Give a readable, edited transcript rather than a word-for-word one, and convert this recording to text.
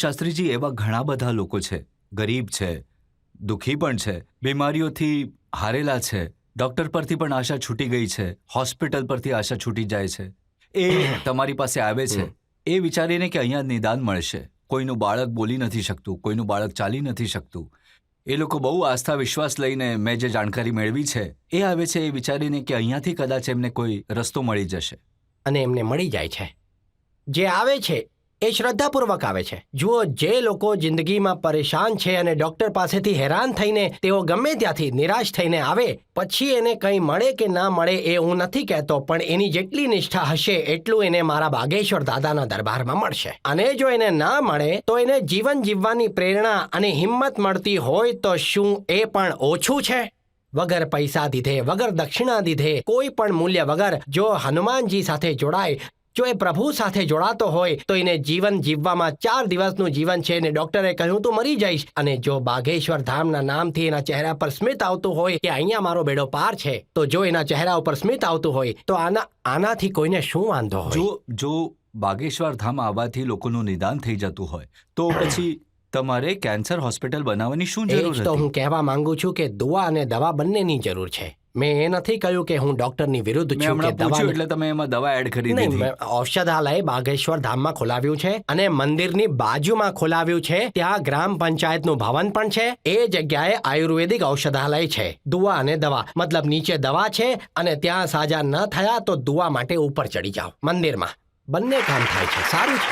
શાસ્ત્રીજી, એવા ઘણા બધા લોકો છે, ગરીબ છે, દુઃખી પણ છે, બીમારીઓથી હારેલા છે, ડૉક્ટર પરથી પણ આશા છૂટી ગઈ છે, હોસ્પિટલ પરથી આશા છૂટી જાય છે. એ તમારી પાસે આવે છે એ વિચારીને કે અહીંયા નિદાન મળશે. કોઈનું બાળક બોલી નથી શકતું, કોઈનું બાળક ચાલી નથી શકતું. એ લોકો બહુ આસ્થા વિશ્વાસ લઈને મેં જે જાણકારી મેળવી છે એ આવે છે એ વિચારીને કે અહીંયાથી કદાચ એમને કોઈ રસ્તો મળી જશે. અને એમને મળી જાય છે. જે આવે છે એ શ્રદ્ધાપૂર્વક આવે છે. જુઓ, જે લોકો જિંદગીમાં પરેશાન છે અને ડૉક્ટર પાસેથી હેરાન થઈને તેઓ ગમે ત્યાંથી નિરાશ થઈને આવે, પછી એને કંઈ મળે કે ના મળે એ હું નથી કહેતો, પણ એની જેટલી નિષ્ઠા હશે એટલું એને મારા બાગેશ્વર દાદાના દરબારમાં મળશે. અને જો એને ના મળે તો એને જીવન જીવવાની પ્રેરણા અને હિંમત મળતી હોય તો શું એ પણ ઓછું છે? વગર પૈસા દીધે, વગર દક્ષિણા દીધે, કોઈ પણ મૂલ્ય વગર જો હનુમાનજી સાથે જોડાય, જો એ પ્રભુ સાથે જોડાતો હોય તો એને જીવન જીવવામાં 4 દિવસનું જીવન છે અને ડૉક્ટરે કહ્યું તું મરી જઈશ. અને જો બાગેશ્વર ધામના નામથી એના ચહેરા પર સ્મિત આવતું હોય કે અહીંયા મારો બેડો પાર છે, તો જો એના ચહેરા ઉપર સ્મિત આવતું હોય તો આનાથી કોઈને શું વાંધો હોય? જો બાગેશ્વર ધામ આવવાથી લોકોનું નિદાન થઈ જતું હોય તો પછી તમારે કેન્સર હોસ્પિટલ બનાવવાની શું જરૂર હતી? તો હું કહેવા માંગુ છું કે દુઆ અને દવા બંનેની જરૂર છે. મેં એ નથી કહ્યું કે હું ડોક્ટરની વિરુદ્ધ છું કે દવા, એટલે તમે એમાં દવા એડ કરી દીધી. ઔષધાલય બાગેશ્વર ધામમાં ખોલાવ્યું છે અને મંદિરની બાજુમાં ખોલાવ્યું છે. ત્યાં ગ્રામ પંચાયતનું ભવન પણ છે. એ જગ્યાએ આયુર્વેદિક ઔષધાલય છે. દુઆ અને દવા, મતલબ નીચે દવા છે અને ત્યાં સાજા ન થયા તો દુઆ માટે ઉપર ચડી જાઓ મંદિરમાં. બંને કામ થાય છે. સારું છે.